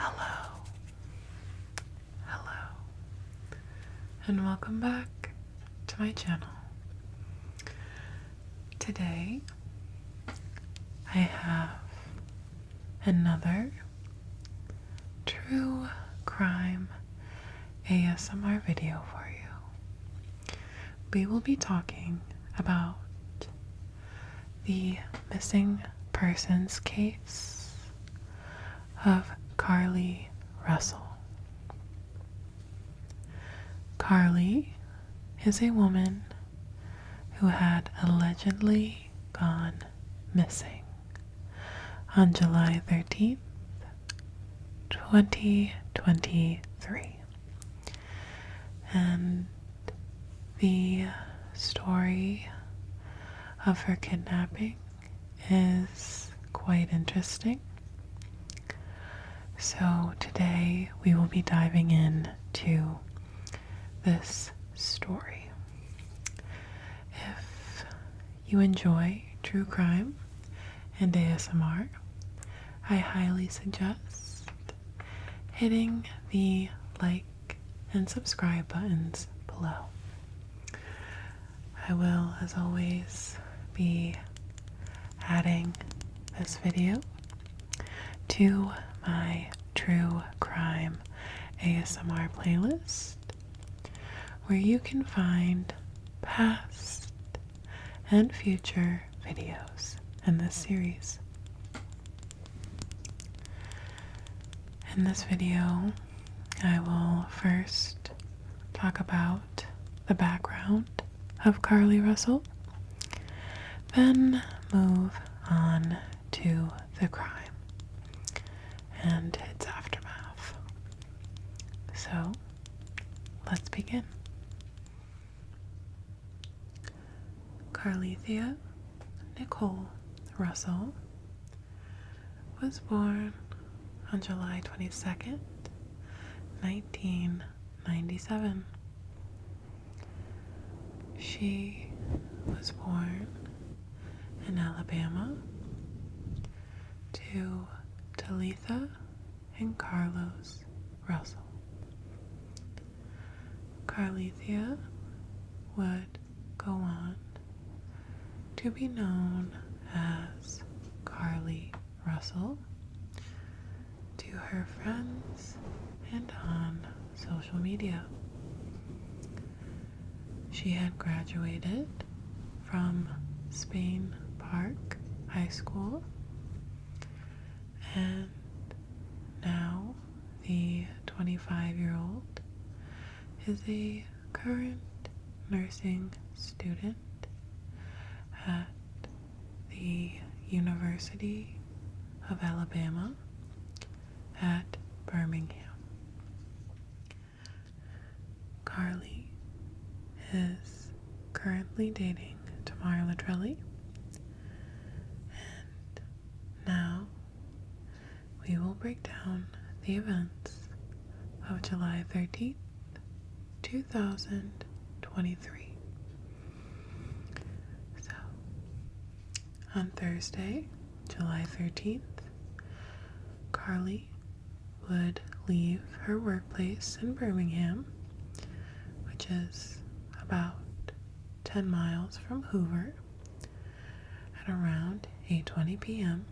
Hello, hello, and welcome back to my channel. Today, I have another true crime ASMR video for you. We will be talking about the missing persons case of Carlee Russell. Carlee is a woman who had allegedly gone missing on July 13th, 2023. And the story of her kidnapping is quite interesting. So today we will be diving into this story. If you enjoy true crime and ASMR, I highly suggest hitting the like and subscribe buttons below. I will, as always, be adding this video to my true crime ASMR playlist, where you can find past and future videos in this series. In this video, I will first talk about the background of Carlee Russell, then move on to the crime and its aftermath. So, let's begin. Carlee Nicole Russell was born on July 22nd, 1997. She was born in Alabama to Talitha and Carlos Russell. Carlethia would go on to be known as Carlee Russell to her friends and on social media. She had graduated from Spain Park High School, and now the 25-year-old is a current nursing student at the University of Alabama at Birmingham. Carlee is currently dating Tamara Latrelli, and now we will break down the events of July 13th, 2023. So, on Thursday, July 13th, Carlee would leave her workplace in Birmingham, which is about 10 miles from Hoover, at around 8:20 p.m.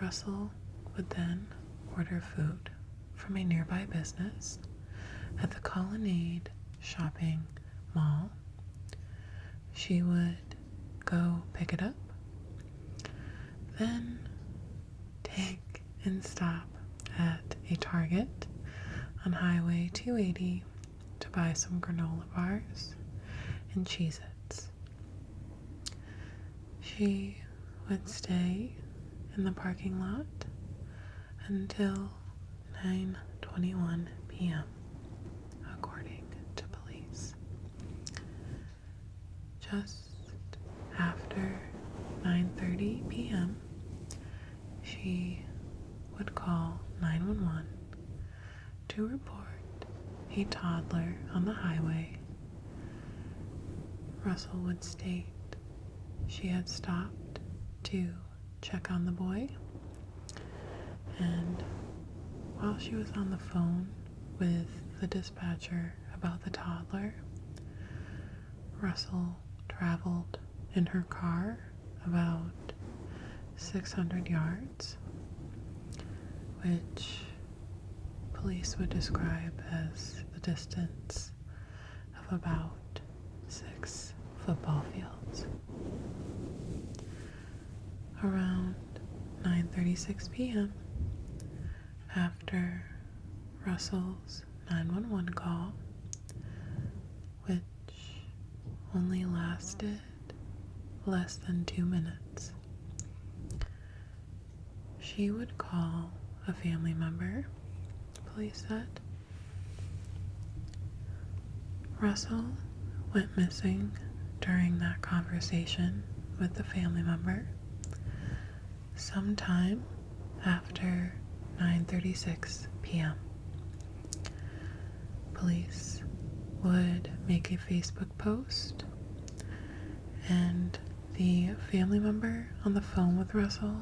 Russell would then order food from a nearby business at the Colonnade Shopping Mall. She would go pick it up, then take and stop at a Target on Highway 280 to buy some granola bars and Cheez-Its. She would stay in the parking lot until 9:21 p.m., according to police. Just after 9:30 p.m., she would call 911 to report a toddler on the highway. Russell would state she had stopped to check on the boy And while she was on the phone with the dispatcher about the toddler, Russell traveled in her car about 600 yards, which police would describe as the distance of about 6 football fields. Around 9:36 p.m., after Russell's 911 call, which only lasted less than 2 minutes, she would call a family member, police said. Russell went missing during that conversation with the family member sometime after 9:36 p.m. Police would make a Facebook post, and the family member on the phone with Russell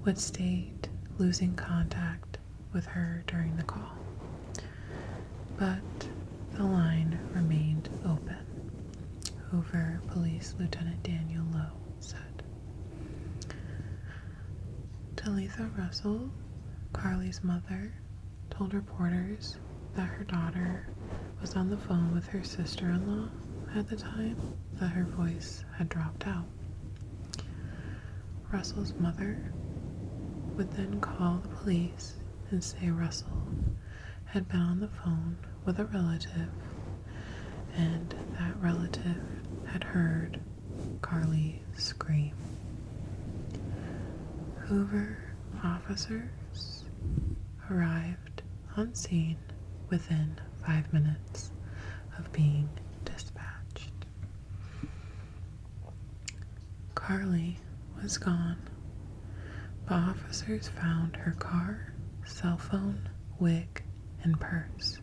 would state losing contact with her during the call. But the line remained open, Hoover Police Lieutenant Daniel Lowe said. Talitha Russell, Carlee's mother, told reporters that her daughter was on the phone with her sister-in-law at the time that her voice had dropped out. Russell's mother would then call the police and say Russell had been on the phone with a relative, and that relative had heard Carlee scream. Hoover officers arrived on scene within 5 minutes of being dispatched. Carlee was gone, but officers found her car, cell phone, wig, and purse.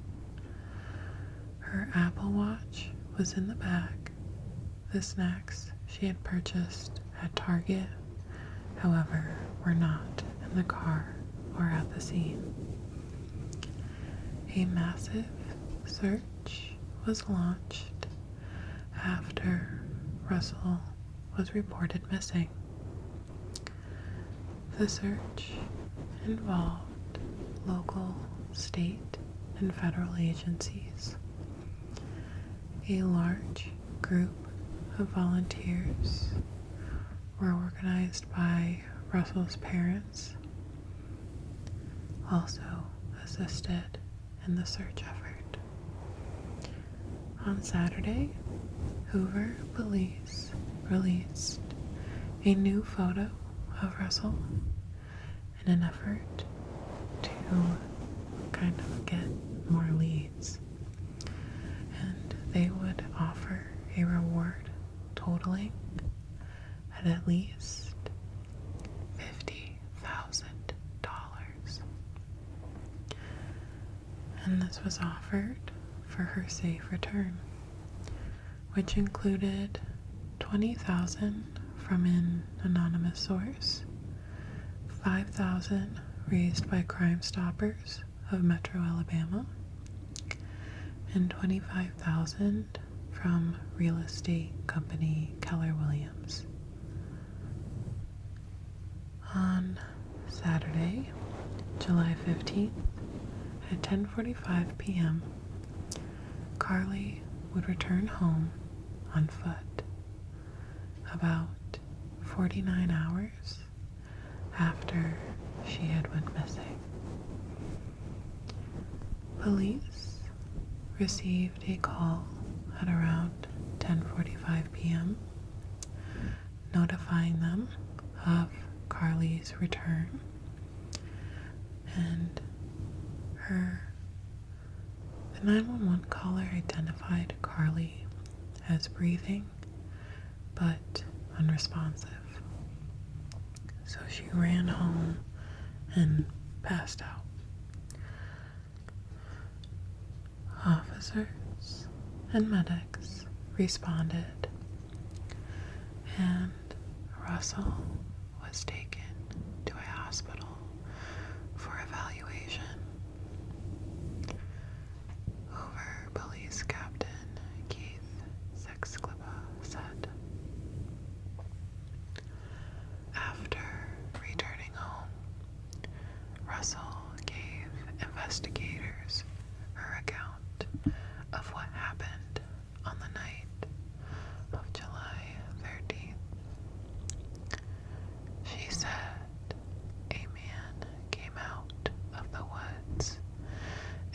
Her Apple Watch was in the bag. The snacks she had purchased at Target, however, were not in the car or at the scene. A massive search was launched after Russell was reported missing. The search involved local, state, and federal agencies. A large group of volunteers were organized by Russell's parents, also assisted in the search effort. On Saturday, Hoover police released a new photo of Russell in an effort to kind of get more leads, and they would offer a reward totaling at least $50,000, and this was offered for her safe return, which included $20,000 from an anonymous source, $5,000 raised by Crime Stoppers of Metro Alabama, and $25,000 from real estate company Keller Williams. On Saturday, July 15th, at 10:45 p.m., Carlee would return home on foot, about 49 hours after she had went missing. Police received a call at around 10:45 p.m. notifying them of Carlee's return, and the 911 caller identified Carlee as breathing but unresponsive. So she ran home and passed out. Officers and medics responded, and Russell was taken to a hospital for evaluation. Hoover Police Captain Keith Sexcliffe said, after returning home, Russell gave investigators her account of what happened on the night of July 13th. She said a man came out of the woods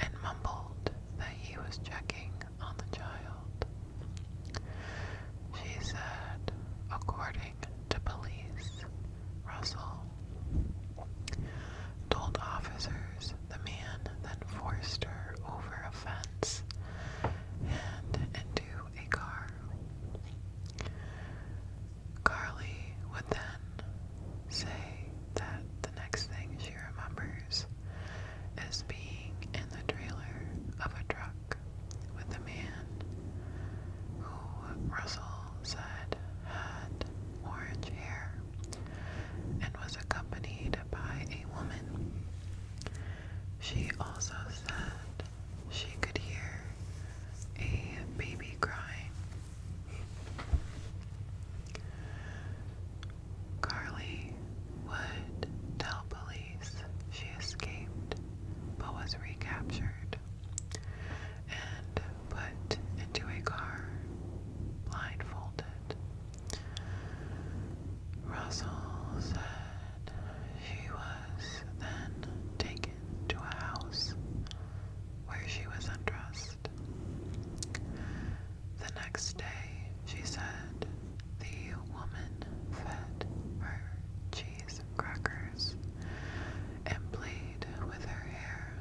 and mumbled that he was checking on the child. She said, according to police, Russell told officers the man then forced her over a fence and into a car. Carlee would then say that the next thing she remembers is being in the trailer of a truck with a man who Russell said had orange hair and was accompanied by a woman. She also said she could hear a baby crying. Carlee would tell police she escaped but was recaptured and put into a car blindfolded. Russell said she was then taken to a house where she was undressed. The next day, she said the woman fed her cheese crackers and played with her hair.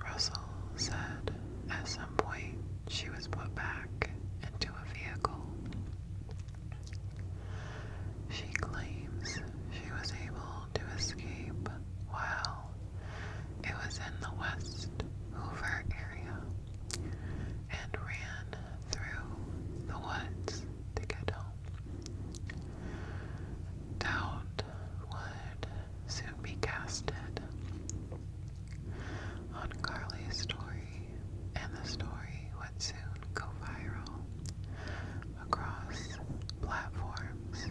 Russell said at some point she was put back into a vehicle. She claims she was able to escape while it was in the West Hoover area and ran through the woods to get home. Doubt would soon be casted on Carlee's story, and the story would soon go viral across platforms.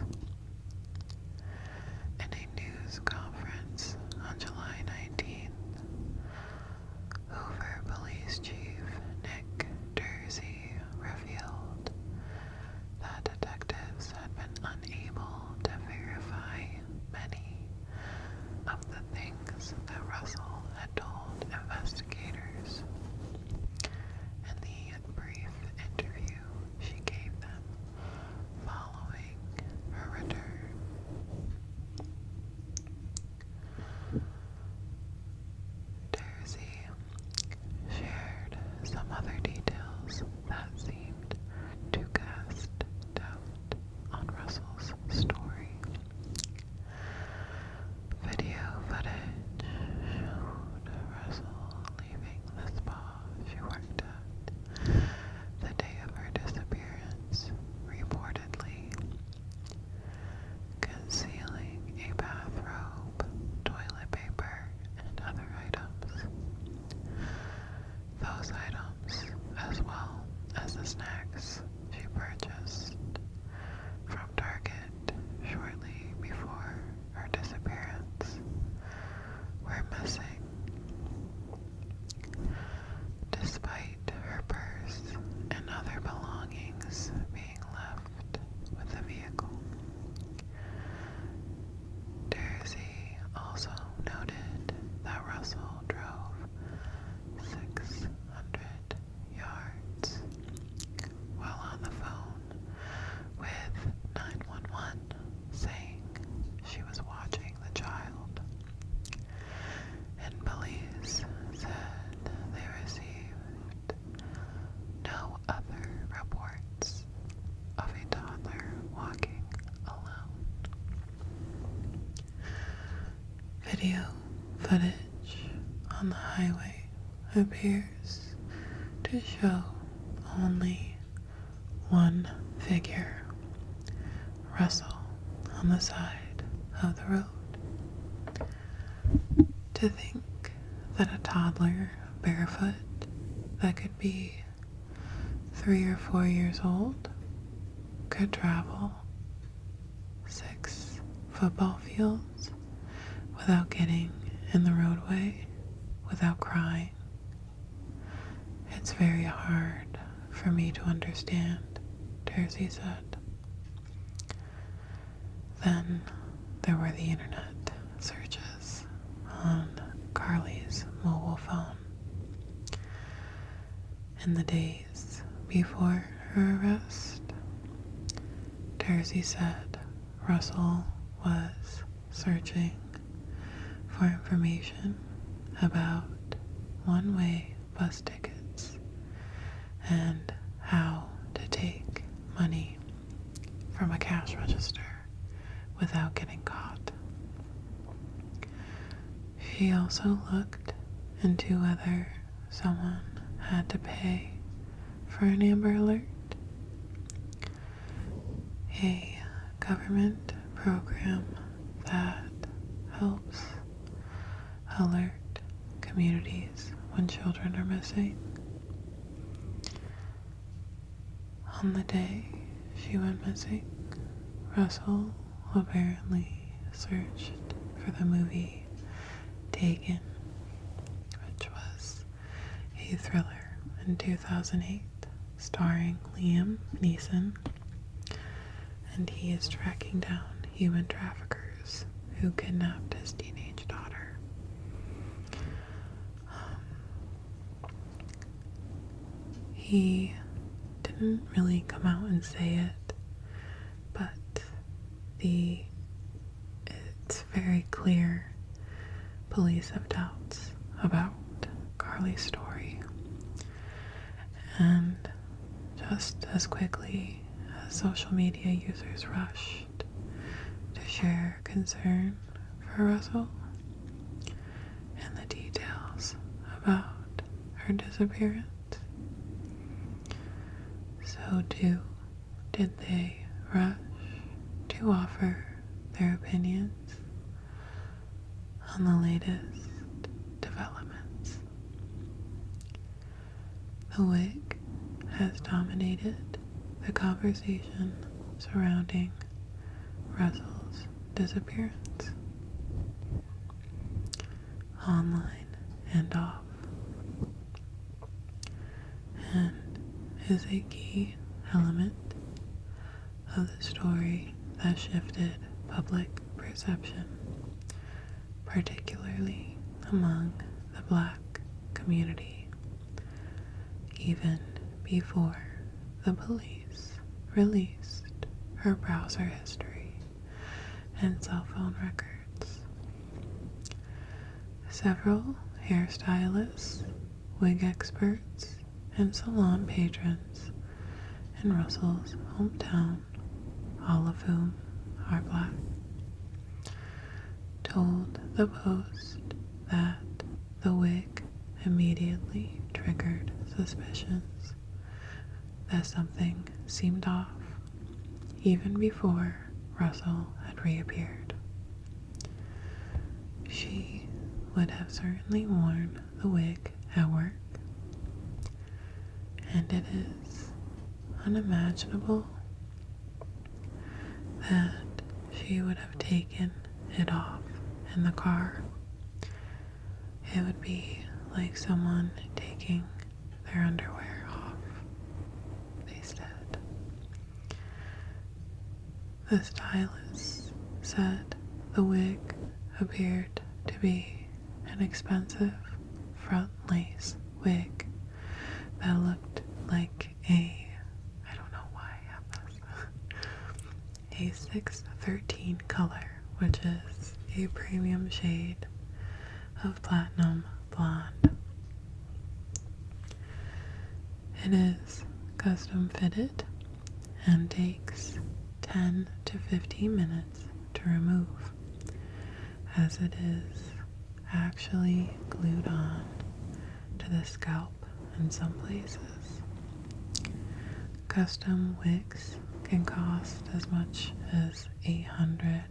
In a news conference on July 19th, Hoover Police Chief Nick Jersey revealed that detectives had been unable to verify many of the things that Russell had told investigators in the brief interview she gave them following her return. Jersey shared some other details that seemed to cast doubt on Russell's story. Video footage showed Russell leaving the spa she worked at the day of her disappearance, reportedly concealing a bathrobe, toilet paper, and other items. Those items, as well as the snacks she purchased from Target shortly before her disappearance, were missing. Despite her purse and other belongings being left with the vehicle. Jersey also noted that Russell drove 600 yards while on the phone with 911, saying she was watching the child. And police said they received no other reports of a toddler walking alone. Video footage on the highway appears to show only one figure, Russell, on the side of the road. To think that a toddler barefoot that could be 3 or 4 years old could travel 6 football fields without getting in the roadway, without crying. It's very hard for me to understand, Terzi said. Then there were the internet searches on Carlee's mobile phone. In the days before her arrest, Terzi said Russell was searching for information about one-way bus tickets and how to take money from a cash register without getting caught. She also looked into whether someone had to pay for an Amber Alert, a government program that helps alert communities when children are missing. On the day she went missing, Russell apparently searched for the movie Taken, which was a thriller in 2008 starring Liam Neeson, and he is tracking down human traffickers who kidnapped his teenage daughter. He didn't really come out and say it, but it's very clear police have doubts about Carlee's story. And just as quickly as social media users rushed to share concern for Russell and the details about her disappearance, so too did they rush to offer their opinions on the latest developments. The wig has dominated the conversation surrounding Russell's disappearance, online and off, and is a key element of the story that shifted public perception, particularly among the Black community, even before the police released her browser history and cell phone records. Several hairstylists, wig experts, and salon patrons in Russell's hometown, all of whom are Black, told the Post that the wig immediately triggered suspicions that something seemed off even before Russell had reappeared. She would have certainly worn the wig at work, and it is unimaginable that she would have taken it off in the car. It would be like someone taking their underwear off, they said. The stylist said the wig appeared to be an expensive front lace wig that looked like I don't know why I have this, a 613 color, which is a premium shade of platinum blonde. It is custom fitted and takes 10 to 15 minutes to remove, as it is actually glued on to the scalp in some places. Custom wigs can cost as much as $800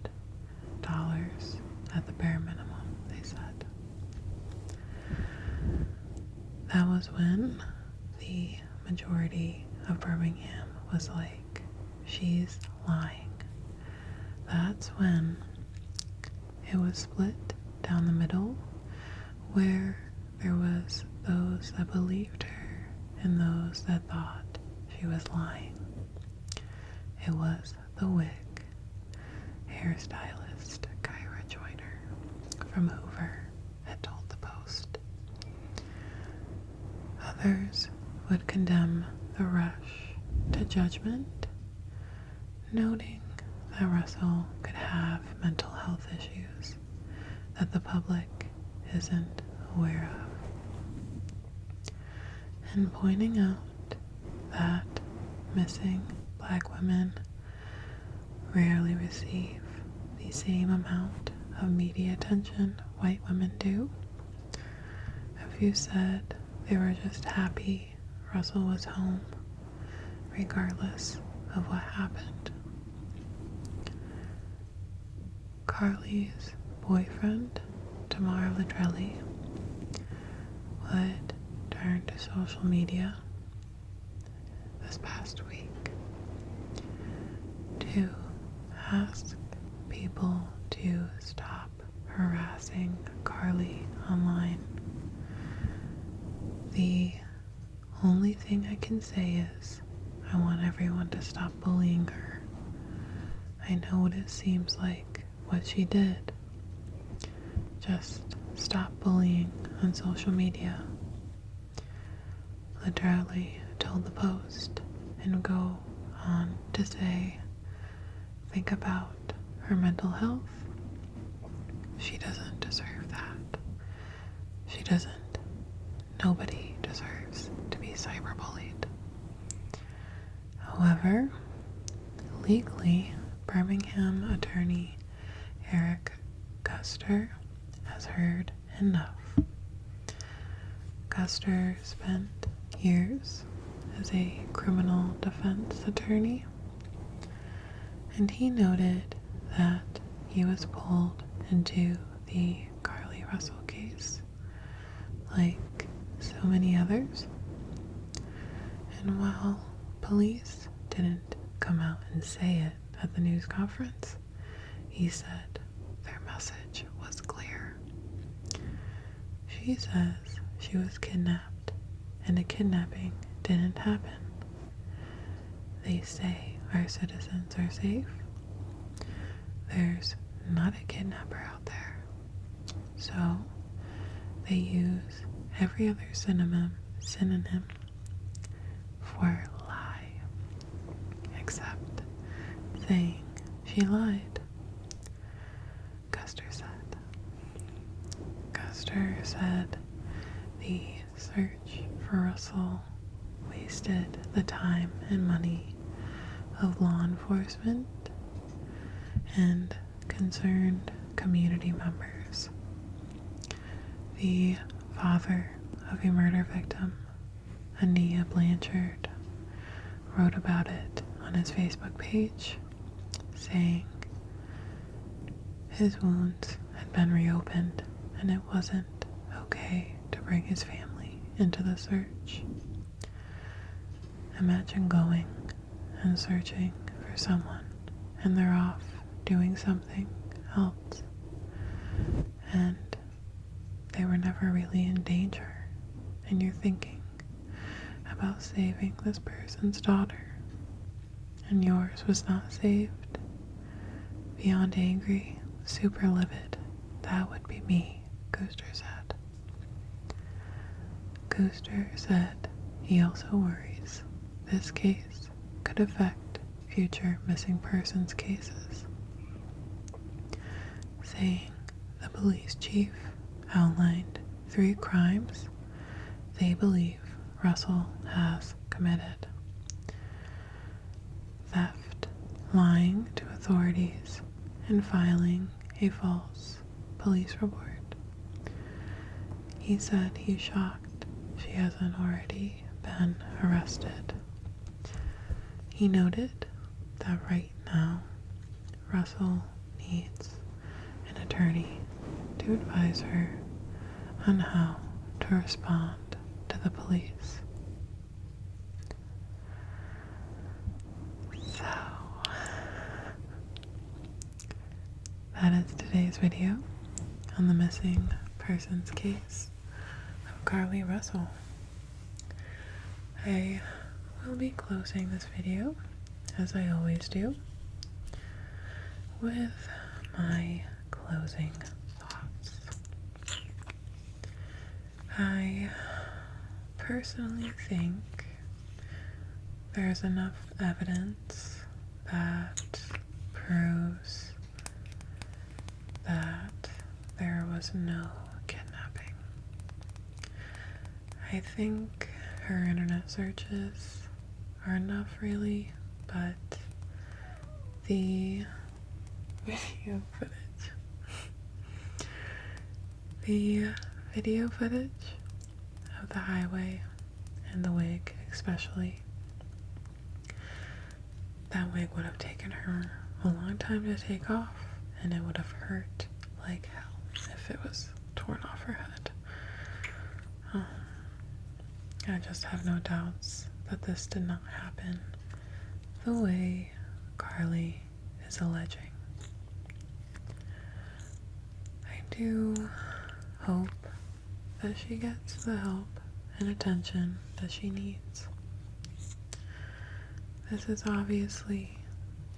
at the bare minimum, they said. was when the majority of Birmingham was like, she's lying. That's when it was split down the middle, where there was those that believed her and those that thought she was lying. It was the wig hairstylist Kyra Joyner from Hoover had told the Post. Others would condemn the rush to judgment, noting that Russell could have mental health issues that the public isn't aware of, and pointing out that missing Black women rarely receive the same amount of media attention white women do. A few said they were just happy Russell was home, regardless of what happened. Carlee's boyfriend, Tamar Ladrelli, would turn to social media this past week to ask people to stop harassing Carlee online. The only thing I can say is I want everyone to stop bullying her. I know what it seems like what she did. Just stop bullying on social media. Literally told the Post and go on to say, think about her mental health. She doesn't deserve that. She doesn't. Nobody deserves to be cyberbullied. However, legally, Birmingham attorney Eric Guster has heard enough. Guster spent years as a criminal defense attorney, and he noted that he was pulled into the Carlee Russell case, like so many others. And while police didn't come out and say it at the news conference, he said their message was clear. She says she was kidnapped, and a kidnapping didn't happen. They say our citizens are safe. There's not a kidnapper out there. So they use every other synonym for lie, except saying she lied. Guster said the search for Russell wasted the time and money of law enforcement and concerned community members. The father of a murder victim, Ania Blanchard, wrote about it on his Facebook page, saying his wounds had been reopened and it wasn't okay to bring his family into the search. Imagine going and searching for someone and they're off doing something else, and they were never really in danger, and you're thinking about saving this person's daughter, and yours was not saved. Beyond angry, super livid, that would be me, Guster said. Guster said he also worries this case could affect future missing persons cases, saying the police chief outlined 3 crimes they believe Russell has committed: theft, lying to authorities, and filing a false police report. He said he's shocked she hasn't already been arrested. He noted that right now, Russell needs an attorney to advise her on how to respond to the police. So, that is today's video on the missing persons case of Carlee Russell. I will be closing this video, as I always do, with my closing thoughts. I personally think there's enough evidence that proves that there was no kidnapping. I think her internet searches are enough, really, but the video footage of the highway and the wig, especially, that wig would have taken her a long time to take off, and it would have hurt like hell if it was torn off her head. I just have no doubts that this did not happen the way Carlee is alleging. I do hope that she gets the help and attention that she needs. This is obviously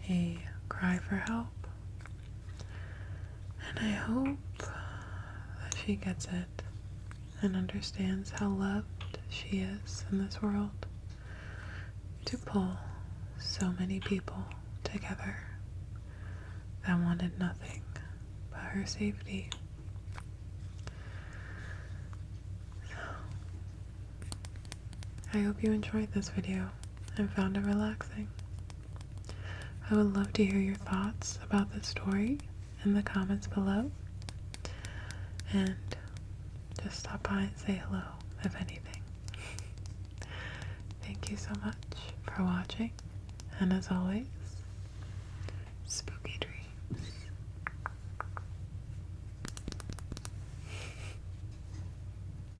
a cry for help, and I hope that she gets it and understands how loved she is in this world to pull so many people together that wanted nothing but her safety. So, I hope you enjoyed this video and found it relaxing. I would love to hear your thoughts about this story in the comments below, and just stop by and say hello if anything. Thank you so much for watching, and as always, spooky dreams.